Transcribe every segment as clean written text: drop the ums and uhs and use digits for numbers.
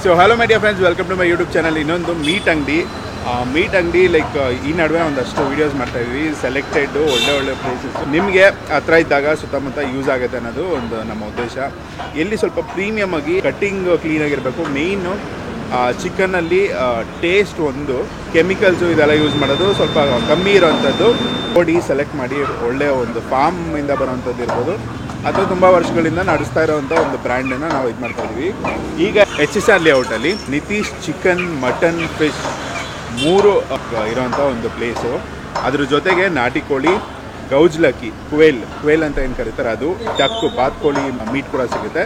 So hello my dear friends, welcome to my YouTube channel. ಇನ್ನೊಂದು meet ಅಂಗಡಿ like ಈ ನಡುವೆ ಒಂದಷ್ಟು ವೀಡಿಯೋಸ್ ಮಾಡ್ತಾ ಇದ್ವಿ. ಸೆಲೆಕ್ಟೆಡ್ ಒಳ್ಳೆ ಪ್ಲೇಸಸ್ ನಿಮಗೆ ಹತ್ರ ಇದ್ದಾಗ ಸುತ್ತಮುತ್ತ ಯೂಸ್ ಆಗುತ್ತೆ ಅನ್ನೋದು ಒಂದು ನಮ್ಮ ಉದ್ದೇಶ. ಎಲ್ಲಿ ಸ್ವಲ್ಪ ಪ್ರೀಮಿಯಮ್ ಆಗಿ ಕಟ್ಟಿಂಗ್ ಕ್ಲೀನಾಗಿರಬೇಕು. ಮೇಯ್ನು ಚಿಕನ್ನಲ್ಲಿ ಟೇಸ್ಟ್ ಒಂದು ಕೆಮಿಕಲ್ಸು ಇದೆಲ್ಲ ಯೂಸ್ ಮಾಡೋದು ಸ್ವಲ್ಪ ಕಮ್ಮಿ ಇರೋವಂಥದ್ದು ನೋಡಿ ಸೆಲೆಕ್ಟ್ ಮಾಡಿ. ಒಳ್ಳೆಯ ಒಂದು ಫಾರ್ಮಿಂದ ಬರೋವಂಥದ್ದು ಇರ್ಬೋದು ಅಥವಾ ತುಂಬ ವರ್ಷಗಳಿಂದ ನಡೆಸ್ತಾ ಇರೋವಂಥ ಒಂದು ಬ್ರ್ಯಾಂಡನ್ನು ನಾವು ಇದು ಮಾಡ್ತಾ ಇದ್ದೀವಿ. ಈಗ HSR ಲೇಔಟಲ್ಲಿ ನಿತೀಶ್ ಚಿಕನ್ ಮಟನ್ ಫಿಶ್ 3 ಇರೋವಂಥ ಒಂದು ಪ್ಲೇಸು. ಅದ್ರ ಜೊತೆಗೆ ನಾಟಿ ಕೋಳಿ, ಗೌಜ್ಲಕ್ಕಿ, ಕ್ವೇಲ್ ಅಂತ ಏನು ಕರೀತಾರೆ ಅದು, ಡಕ್ಕು ಬಾತ್ಕೋಳಿ ಮೀಟ್ ಕೂಡ ಸಿಗುತ್ತೆ.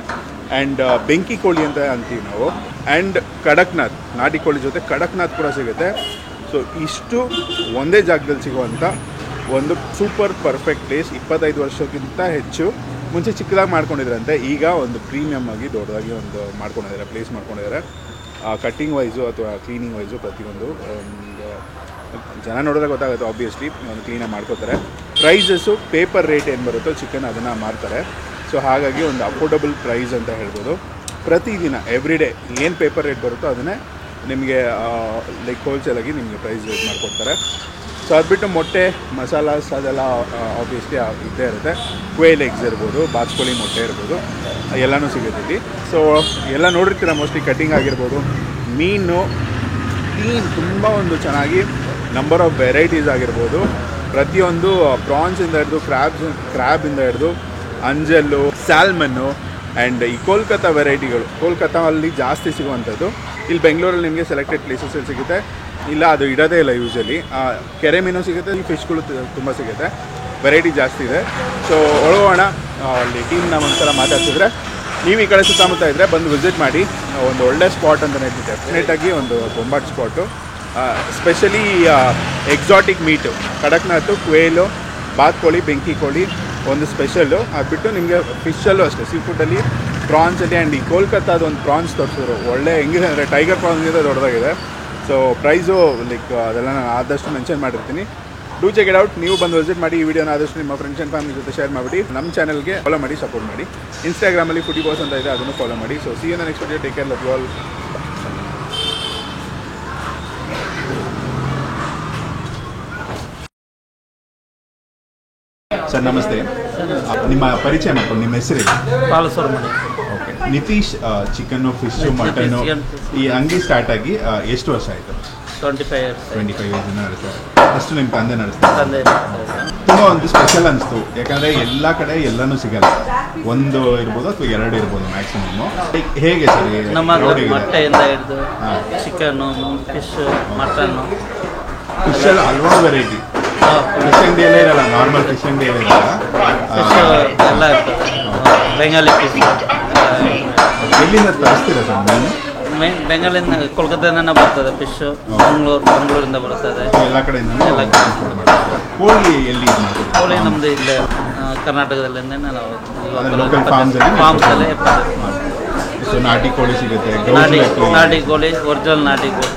ಆ್ಯಂಡ್ ಬೆಂಕಿ ಕೋಳಿ ಅಂತ ಅಂತೀವಿ ನಾವು. ಆ್ಯಂಡ್ ಕಡಕ್ನಾಥ್, ನಾಟಿ ಕೋಳಿ ಜೊತೆ ಕಡಕ್ನಾಥ್ ಕೂಡ ಸಿಗುತ್ತೆ. ಸೊ ಇಷ್ಟು ಒಂದೇ ಜಾಗದಲ್ಲಿ ಸಿಗುವಂಥ ಒಂದು ಸೂಪರ್ ಪರ್ಫೆಕ್ಟ್ ಪ್ಲೇಸ್. 25 ವರ್ಷಕ್ಕಿಂತ ಹೆಚ್ಚು ಮುಂಚೆ ಚಿಕ್ಕದಾಗಿ ಮಾಡ್ಕೊಂಡಿದ್ರಂತೆ, ಈಗ ಒಂದು ಪ್ರೀಮಿಯಮ್ ಆಗಿ ದೊಡ್ಡದಾಗಿ ಒಂದು ಮಾಡ್ಕೊಂಡಿದ್ದಾರೆ, ಪ್ಲೇಸ್ ಮಾಡ್ಕೊಂಡಿದ್ದಾರೆ. ಕಟ್ಟಿಂಗ್ ವೈಸು ಅಥವಾ ಕ್ಲೀನಿಂಗ್ ವೈಸು ಪ್ರತಿಯೊಂದು ಜನ ನೋಡಿದ್ರೆ ಗೊತ್ತಾಗುತ್ತೆ. ಆಬ್ವಿಯಸ್ಲಿ ಒಂದು ಕ್ಲೀನಾಗಿ ಮಾಡ್ಕೋತಾರೆ. ಪ್ರೈಸಸ್ಸು ಪೇಪರ್ ರೇಟ್ ಏನು ಬರುತ್ತೋ ಚಿಕನ್ ಅದನ್ನು ಮಾರ್ತಾರೆ. ಸೊ ಹಾಗಾಗಿ ಒಂದು ಅಫೋರ್ಡಬಲ್ ಪ್ರೈಸ್ ಅಂತ ಹೇಳ್ಬೋದು. ಪ್ರತಿದಿನ ಎವ್ರಿ ಡೇ ಏನು ಪೇಪರ್ ರೇಟ್ ಬರುತ್ತೋ ಅದನ್ನೇ ನಿಮಗೆ ಲೈಕ್ ಹೋಲ್ಸೇಲಾಗಿ ನಿಮಗೆ ಪ್ರೈಸ್ ರೇಟ್ ಮಾಡಿಕೊಡ್ತಾರೆ. ಸೊ ಅದು ಬಿಟ್ಟು ಮೊಟ್ಟೆ ಮಸಾಲಾಸ್ ಅದೆಲ್ಲ ಆಬ್ವಿಯಸ್ಲಿ ಇದ್ದೇ ಇರುತ್ತೆ. ಕ್ವೇಲ್ ಎಗ್ಸ್ ಇರ್ಬೋದು, ಬಾತ್ಕೋಳಿ ಮೊಟ್ಟೆ ಇರ್ಬೋದು, ಎಲ್ಲನೂ ಸಿಗುತ್ತೆ ಇಲ್ಲಿ. ಸೊ ಎಲ್ಲ ನೋಡಿರ್ತೀರ ಮೋಸ್ಟ್ಲಿ. ಕಟ್ಟಿಂಗ್ ಆಗಿರ್ಬೋದು, ಮೀನು ಕ್ಲೀನ್ ತುಂಬ ಒಂದು ಚೆನ್ನಾಗಿ ನಂಬರ್ ಆಫ್ ವೆರೈಟೀಸ್ ಆಗಿರ್ಬೋದು. ಪ್ರತಿಯೊಂದು ಪ್ರಾನ್ಸಿಂದ ಹಿಡಿದು ಕ್ರ್ಯಾಬಿಂದ ಹಿಡಿದು ಅಂಜಲ್ಲು, ಸ್ಯಾಲ್ಮನ್ನು ಆ್ಯಂಡ್ ಈ ಕೋಲ್ಕತ್ತಾ ವೆರೈಟಿಗಳು ಕೋಲ್ಕತ್ತಾದಲ್ಲಿ ಜಾಸ್ತಿ ಸಿಗುವಂಥದ್ದು. ಇಲ್ಲಿ ಬೆಂಗಳೂರಲ್ಲಿ ನಿಮಗೆ ಸೆಲೆಕ್ಟೆಡ್ ಪ್ಲೇಸಸಲ್ಲಿ ಸಿಗುತ್ತೆ. ಇಲ್ಲ ಅದು ಇಡೋದೇ ಇಲ್ಲ ಯೂಶಲಿ. ಕೆರೆ ಮೀನು ಸಿಗುತ್ತೆ, ಈ ಫಿಶ್ಗಳು ತುಂಬ ಸಿಗುತ್ತೆ, ವೆರೈಟಿ ಜಾಸ್ತಿ ಇದೆ. ಸೊ ಒಳಗೋಣ. ಅಲ್ಲಿ ಟೀಮ್ನ ಒಂದ್ಸಲ ಮಾತಾಡ್ತಿದ್ರೆ ನೀವು ಈ ಕಡೆ ಸುತ್ತಮುತ್ತ ಇದ್ದರೆ ಬಂದು ವಿಸಿಟ್ ಮಾಡಿ. ಒಂದು ಒಳ್ಳೆ ಸ್ಪಾಟ್ ಅಂತಲೇ ಹೇಳ್ತೀನಿ. ಡೆಫಿನೆಟಾಗಿ ಒಂದು ಬೊಂಬಾಟ್ ಸ್ಪಾಟು. ಸ್ಪೆಷಲಿ ಎಕ್ಸಾಟಿಕ್ ಮೀಟು, ಕಡಕ್ನಾಥು, ಕ್ವೇಲು, ಬಾತ್ಕೋಳಿ, ಬೆಂಕಿ ಕೋಳಿ ಒಂದು ಸ್ಪೆಷಲ್ಲು. ಅದು ಬಿಟ್ಟು ನಿಮಗೆ ಫಿಶಲ್ಲೂ ಅಷ್ಟೇ, ಸೀ ಫುಡ್ಡಲ್ಲಿ ಪ್ರಾನ್ಸಲ್ಲಿ. ಆ್ಯಂಡ್ ಈ ಕೋಲ್ಕತ್ತಾದ ಒಂದು ಪ್ರಾನ್ಸ್ ತೋರಿಸಿದ್ರು, ಒಳ್ಳೆ ಹೆಂಗಿದೆ ಅಂದರೆ ಟೈಗರ್ ಪ್ರಾನ್ಸ್ಗಿಂತ ದೊಡ್ಡದಾಗಿದೆ. ಸೊ ಪ್ರೈಸು ಲೈಕ್ ಅದೆಲ್ಲ ನಾನು ಆದಷ್ಟು ಮೆನ್ಷನ್ ಮಾಡಿರ್ತೀನಿ. Do check it out. ನೀವು ಬಂದು ವಿಸಿಟ್ ಮಾಡಿ. ಈ ವಿಡಿಯೋನ ಆದಷ್ಟು ನಿಮ್ಮ ಫ್ರೆಂಡ್ಸ್ ಆ್ಯಂಡ್ ಫ್ಯಾಮಿಲಿ ಜೊತೆ ಶೇರ್ ಮಾಡಿಬಿಡಿ. ನಮ್ಮ ಚಾನಲ್ಗೆ ಫಾಲೋ ಮಾಡಿ, ಸಪೋರ್ಟ್ ಮಾಡಿ. ಇನ್ಸ್ಟಾಗ್ರಾಮಲ್ಲಿ ಫುಡಿ ಬಾಸ್ ಅಂತ ಇದೆ, ಅದನ್ನು ಫಾಲೋ ಮಾಡಿ. So see you in the next video. Take care, love you all. Sir ನಮಸ್ತೆ. ನಿಮ್ಮ ಪರಿಚಯ ಮಾಡ್ಕೊಂಡು ನಿಮ್ಮ ಹೆಸರು okay. Nitish chicken, fish, mutton ಈ ಅಂಗಡಿ ಸ್ಟಾರ್ಟ್ ಆಗಿ ಎಷ್ಟು ವರ್ಷ ಆಯಿತು? 25 ಇಯರ್ಸ್ ನಡೆಸ್ತಾರೆ. ಅಷ್ಟು ನಿಮ್ಮ ತಂದೆ ನಡೆಸ್ತಾರೆ. ತುಂಬ ಒಂದು ಸ್ಪೆಷಲ್ ಅನಿಸ್ತು, ಯಾಕಂದರೆ ಎಲ್ಲ ಕಡೆ ಎಲ್ಲನೂ ಸಿಗಲ್ಲ. ಒಂದು ಇರ್ಬೋದು ಅಥವಾ 2 ಇರ್ಬೋದು ಮ್ಯಾಕ್ಸಿಮಮ್. ಹೇಗೆ ಸರ್ ನಮ್ಮ ಮೊಟ್ಟೆಯಿಂದ ಹಿಡಿದು ಚಿಕನ್ನು, ಫಿಶ್ಶು, ಮಟನ್ನು, ಫಿಶಲ್ಲಿ ಹಲವಾರು ವೆರೈಟಿ. ಫಿಶ್ ಅಂಗಡಿಯಲ್ಲೇ ಇರಲ್ಲ, ನಾರ್ಮಲ್ ಫಿಶ್ ಅಂಗಡಿಯಲ್ಲೇ ಇರಲ್ಲ, ಫಿಶ್ ಎಲ್ಲ ಇರ್ತದೆ. ಬೆಂಗಾಲಿ ಫಿಶ್ ಎಲ್ಲಿಂದ ತರಿಸ್ತೀರಾ ಸರ್? ಮೇನ್ ಬೆಂಗಾಲಿಂದ, ಕೋಲ್ಕತ್ತಾದಿಂದ ಬರ್ತದೆ ಫಿಶು. ಮಂಗಳೂರಿಂದ ಬರ್ತದೆ, ಎಲ್ಲ ಕಡೆಯಿಂದ. ಕೋಳಿ ಎಲ್ಲಿ? ಕೋಳಿ ನಮ್ಮದು ಇಲ್ಲೇ ಕರ್ನಾಟಕದಲ್ಲಿಂದ ನಾವು ಫಾರ್ಮ್ಸಲ್ಲಿ. ಸೊ ನಾಟಿ ಕೋಳಿ ಸಿಗುತ್ತೆ, ನಾಟಿ ಕೋಳಿ, ಒರಿಜಿನಲ್ ನಾಟಿ ಕೋಳಿ,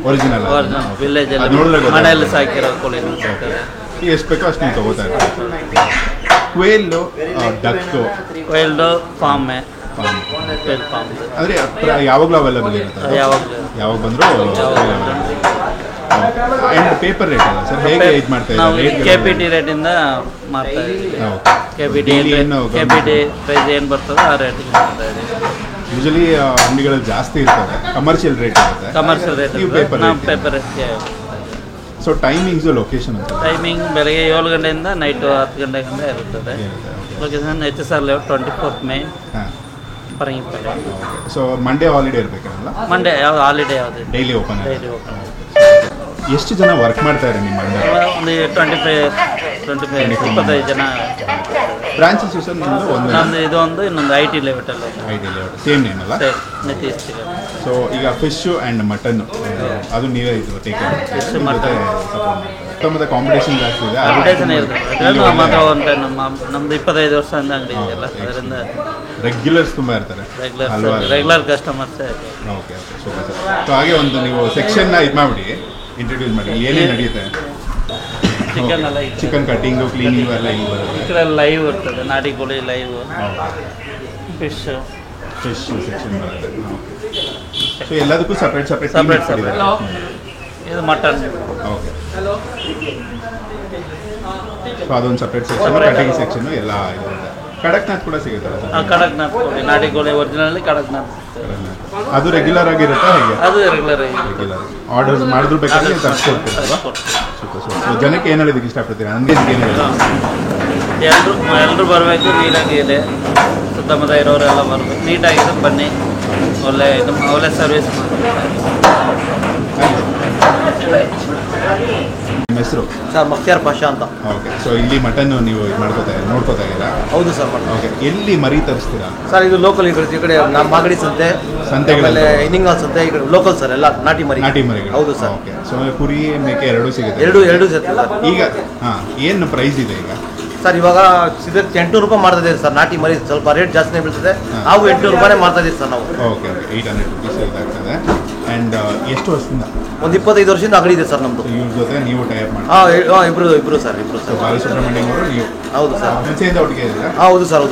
ಒರಿಜಿನಲ್ ವಿಲೇಜ್ ಮನೆಯಲ್ಲಿ ಸಾಕಿರೋ ಕೋಳಿ ಸಿಗ್ತದೆ. ಎಷ್ಟು ಬೇಕೋ ಅಷ್ಟು ನೀವು ತಗೋತಾ ಇರ್ತೀವಿ. ಕ್ವೇಲು, ಡಕ್ಕು, ಕ್ವೇಲ್ಡು ಫಾರ್ಮೆ, ಫಾರ್ಮ್ ಅಂದರೆ ಯಾವಾಗಲೂ ಅವೈಲೇಬಲ್ ಇರುತ್ತೆ, ಯಾವಾಗ ಬಂದರೂ. ಆ್ಯಂಡ್ ಪೇಪರ್ ರೇಟ್ ಅಲ್ಲ ಸರ್, ಹೇಗೆ ಇದು ಮಾಡ್ತಾ ಇದ್ದೀವಿ? KPT ರೇಟಿಂದ ಮಾಡ್ತಾ ಇದ್ದೀವಿ. KPT ಪ್ರೈಸ್ ಏನು ಬರ್ತದೆ ಆ ರೇಟ್ ಮಾಡ್ತಾ ಇದ್ದೀವಿ. ಯೂಶಲಿ ಅಂಗಡಿಗಳಲ್ಲಿ ಜಾಸ್ತಿ ಇರ್ತದೆ, ಕಮರ್ಷಿಯಲ್ ರೇಟ್ ಇರುತ್ತೆ. Commercial rate paper rate. So timings, location ಅಂತ? ಟೈಮಿಂಗ್ ಬೆಳಗ್ಗೆ 7 ಗಂಟೆಯಿಂದ ನೈಟು 10 ಗಂಟೆಗಿಂದ ಇರುತ್ತದೆ. Location HSR layout, 24th May, Parangipete. So Monday holiday ಇರಬೇಕಲ್ಲ? ಮಂಡೇ ಯಾವ್ದು ಹಾಲಿಡೇ ಯಾವುದು? Daily open. ಎಷ್ಟು ಜನ ವರ್ಕ್ ಮಾಡ್ತಾರೆ ನಿಮ್ಮ ಅಂಗಡಿ? ಒಂದು 25 ಜನ. ಬ್ರಾಂಚಸ್ ಸರ್ ನಮ್ಮದು ಇದೊಂದು, ಇನ್ನೊಂದು IT ಲೇಔಟಲ್ಲಿ. ಸೇಮ್ ನೇಮ್ ಅಲ್ಲ? ನಿತೀಶ್. ಸೊ ಈಗ ಫಿಶ್ಶು ಆ್ಯಂಡ್ ಮಟನ್ನು ಅದು ನೀವೇ ಇದು ಟೇಕ್ ಕೇರ್. ಫಿಶ್, ಮಟನ್ ಮತ್ತೆ ಕಾಂಪಿಟೇಷನ್ ಜಾಸ್ತಿ ಇದೆ. ಕಾಂಪಿಟೇಷನ್ ಇರ್ತದೆ. ಮಾತ್ರ ಒಂದು ನಮ್ದು 25 ವರ್ಷದಿಂದ ಅಂಗಡಿ ಇದೆಯಲ್ಲ, ಅದರಿಂದ ರೆಗ್ಯುಲರ್ಸ್ ತುಂಬ ಇರ್ತಾರೆ, regular customers. Okay super sir. So ಹಾಗೆ ಒಂದು ನೀವು ಸೆಕ್ಷನ್ನ ಇದು ಮಾಡಿಬಿಡಿ, ಇಂಟ್ರೊಡ್ಯೂಸ್ ಮಾಡಿ, ಏನೇನು ನಡೆಯುತ್ತೆ? ಚಿಕನ್ ಕಟ್ಟಿಂಗು, ಕ್ಲೀನಿಂಗು ಎಲ್ಲ ಇಲ್ಲಿ ಬರುತ್ತೆ. ಈ ಕಡೆ ಲೈವ್ ಇರ್ತದೆ, ನಾಟಿ ಕೋಳಿ ಲೈವ್, ಫಿಶ್ ಸೆಕ್ಷನ್ ಬರುತ್ತೆ. ಸೊ ಎಲ್ಲದಕ್ಕೂ ಸಪ್ರೇಟ್ ಸಪ್ರೇಟ್ ಇದು ಮಟನ್. ಓಕೆ, ಸೊ ಅದೊಂದು ಸಪ್ರೇಟ್ ಸೆಕ್ಷನ್, ಕಟಿಂಗ್ ಸೆಕ್ಷನ್ ಎಲ್ಲ ಇರುತ್ತೆ. ಕಡಕ್ನಾಥ್ ಕೂಡ ಸಿಗುತ್ತಲ್ಲ? ಕಡಕ್ನಾಥ್ ಕೋಳಿ, ನಾಟಿ ಕೋಳಿ ಒರಿಜಿನಲ್ ಕಡಕ್ನಾಥ್. ಅದು ರೆಗ್ಯುಲರ್ ಆಗಿರುತ್ತಾ ಹೇಗೆ? ಅದು ರೆಗ್ಯುಲರ್ ಆರ್ಡರ್ ಮಾಡಿದ್ರು ಬೇಕಾದ್ರೆ ತರಿಸ್ಕೊಡ್ತೀರಲ್ವಾ? Super super. ಸೊ ಜನಕ್ಕೆ ಏನು ಹೇಳೋದಕ್ಕೆ ಇಷ್ಟಪಡ್ತೀರಾ? ನನಗೆ ಏನು ಹೇಳಿ? ಎಲ್ಲರೂ ಬರಬೇಕು, ನೀಟಾಗಿ ಇದೆ, ಸುತ್ತಮುತ್ತ ಇರೋರೆಲ್ಲ ಬರಬೇಕು, ನೀಟಾಗಿದೆ, ಬನ್ನಿ, ಒಳ್ಳೆ ಸರ್ವಿಸ್ ಮಾಡಿ. ನಿಮ್ಮ ಹೆಸರು? ಸರ್ ಮಖ್ತಿಯಾರ್ ಪಾಷಾ ಅಂತ. ಓಕೆ, ಸೊ ಇಲ್ಲಿ ಮಟನ್ ನೀವು ನೋಡ್ಕೋತಾ ಇದ್ದೀರಾ? ಹೌದು ಸರ್. ಮಟನ್ ಓಕೆ, ಎಲ್ಲಿ ಮರಿ ತರಿಸ್ತೀರಾ ಸರ್? ಇದು ಲೋಕಲ್, ಈ ಕಡೆ ನಮ್ಮ ಮಾಗಡಿ ಸಂತೆ, ಆಮೇಲೆ ಇನ್ನಿಂಗಲ್ ಸಂತೆ, ಈ ಕಡೆ ಲೋಕಲ್ ಸರ್, ಎಲ್ಲ ನಾಟಿ ಮರಿಗಳು. ಹೌದು ಸರ್. ಓಕೆ, ಸೊ ಕುರಿ ಮೇಕೆ ಎರಡೂ ಸಿಗುತ್ತೆ? ಎರಡು ಸಿಗುತ್ತೆ ಸರ್. ಈಗ ಏನು ಪ್ರೈಸ್ ಇದೆ ಈಗ ಸರ್? ಇವಾಗ 800 ರೂಪಾಯಿ ಮಾಡ್ತಾ ಇದ್ದೀವಿ ಸರ್. ನಾಟಿ ಮರಿ ಸ್ವಲ್ಪ ರೇಟ್ ಜಾಸ್ತಿನೇ ಬೀಳ್ತದೆ, ನಾವು 800 ರೂಪಾಯಿ ಮಾಡ್ತಾ ಇದ್ದೀವಿ ಸರ್ ನಾವು. ಓಕೆ, 800 ರುಪೀಸ್ ಇದಾಗ್ತದೆ. ಆ್ಯಂಡ್ ಎಷ್ಟು ವರ್ಷದಿಂದ? ಒಂದು 25 ವರ್ಷದಿಂದ ಅಂಗಡಿ ಇದೆ ಸರ್ ನಮ್ಮದು. ಇವ್ರ ಜೊತೆ ನೀವು ಟೈಪ್ ಮಾಡಿ? ಇಬ್ರು ಸರ್. ಬಾಲಸುಬ್ರಹ್ಮಣ್ಯಂ ಅವರು ನೀವು? ಹೌದು ಸರ್. ಮುಂಚೆಯಿಂದ ಒಟ್ಟಿಗೆ ಇದ್ದೀರಾ? ಹೌದು ಸರ್.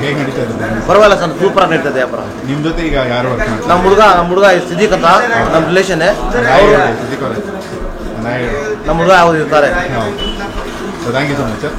ಹೇಗೆ ನಡೀತಾ ಇದೆ? ಪರವಾಗಿಲ್ಲ ಸರ್, ಸೂಪರ್ ಆಗಿ ನಡೀತದೆ ವ್ಯಾಪಾರ. ನಿಮ್ಮ ಜೊತೆ ಈಗ ಯಾರು ವರ್ಕ್ ಮಾಡ್ತಾರೆ? ನಮ್ಮ ಹುಡುಗ ಸಿದ್ದಿಕ್ ಅಂತ, ನಮ್ಮ ರಿಲೇಷನ್. ನಮ್ಮ ಹುಡುಗ ಯಾವ್ದು ಇರ್ತಾರೆ. Thank you so much sir.